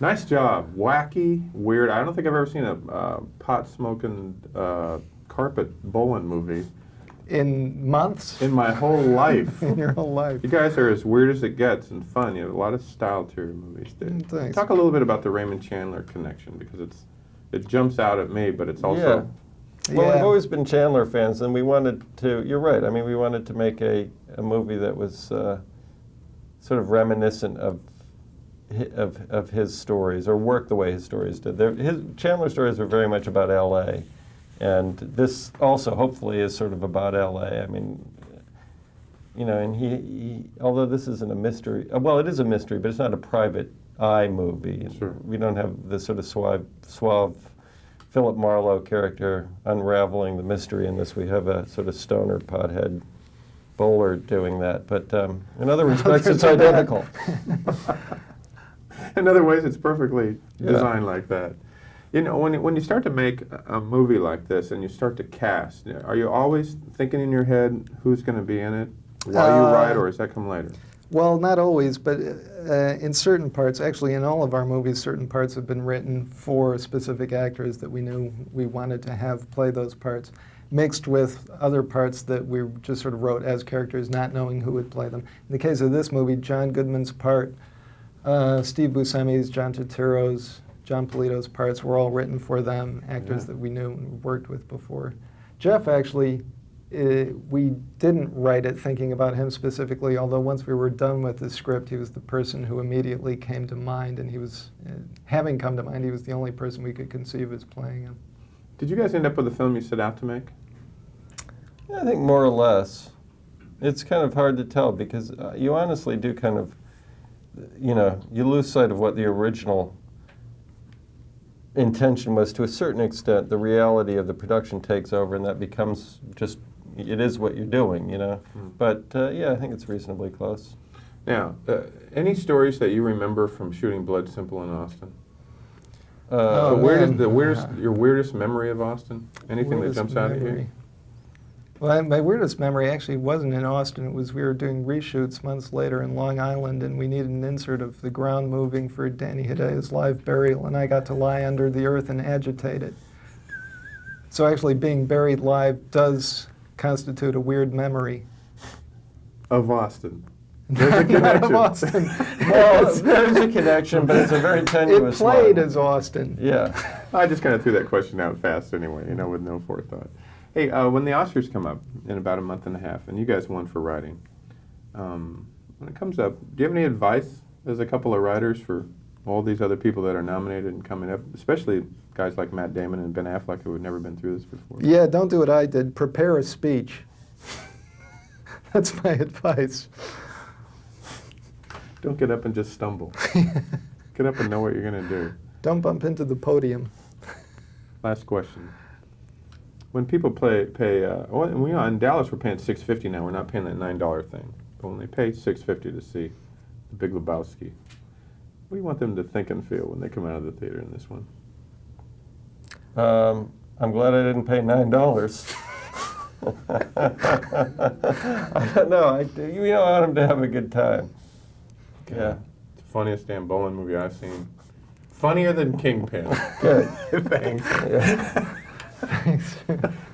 Nice job. Wacky, weird. I don't think I've ever seen a pot-smoking, carpet bowling movie. In months? In my whole life. In your whole life. You guys are as weird as it gets and fun. You have a lot of style to your movies. Thanks. Talk a little bit about the Raymond Chandler connection, because it jumps out at me, but it's also... Well, we've always been Chandler fans, and we wanted to, you're right, I mean, we wanted to make a movie that was sort of reminiscent of his stories, or work the way his stories did. His Chandler stories were very much about L.A., and this also, hopefully, is sort of about L.A. I mean, you know, and he although this isn't a mystery, well, it is a mystery, but it's not a private eye movie. Sure. We don't have the sort of suave Philip Marlowe character unraveling the mystery in this. We have a sort of stoner pothead bowler doing that, but in other respects, it's identical. In other ways, it's perfectly designed like that. You know, when you start to make a movie like this and you start to cast, are you always thinking in your head who's going to be in it while you write, or does that come later? Well, not always, but in certain parts, actually in all of our movies, certain parts have been written for specific actors that we knew we wanted to have play those parts, mixed with other parts that we just sort of wrote as characters, not knowing who would play them. In the case of this movie, John Goodman's part, Steve Buscemi's, John Turturro's, John Polito's parts were all written for them, actors that we knew and worked with before. Jeff actually, we didn't write it thinking about him specifically, although once we were done with the script, he was the person who immediately came to mind, and he was, having come to mind, he was the only person we could conceive as playing him. Did you guys end up with the film you set out to make? Yeah, I think more or less. It's kind of hard to tell, because you honestly do kind of, you know, you lose sight of what the original intention was to a certain extent. The reality of the production takes over, and that becomes just, it is what you're doing, you know. But yeah, I think it's reasonably close. Now, any stories that you remember from shooting Blood Simple in Austin? Your weirdest memory of Austin? Anything that jumps out at you? Well, my weirdest memory actually wasn't in Austin. It was we were doing reshoots months later in Long Island, and we needed an insert of the ground moving for Danny Hidea's live burial, and I got to lie under the earth and agitate it. So actually being buried live does constitute a weird memory. Of Austin. There's a connection. Of Austin. Well, there's a connection, but it's a very tenuous one. It played one. as Austin. Yeah. I just kind of threw that question out fast anyway, you know, with no forethought. Hey, when the Oscars come up in about a month and a half, and you guys won for writing, when it comes up, do you have any advice as a couple of writers for all these other people that are nominated and coming up, especially guys like Matt Damon and Ben Affleck who had never been through this before? Yeah, don't do what I did. Prepare a speech. That's my advice. Don't get up and just stumble. Get up and know what you're going to do. Don't bump into the podium. Last question. When people pay, in Dallas we're paying $6.50 now. We're not paying that $9 thing. But when they pay $6.50 to see the Big Lebowski, what do you want them to think and feel when they come out of the theater in this one? I'm glad I didn't pay $9. I don't know. I want them to have a good time. Yeah. It's the funniest damn bowling movie I've seen. Funnier than Kingpin. Good. Thanks. Yeah.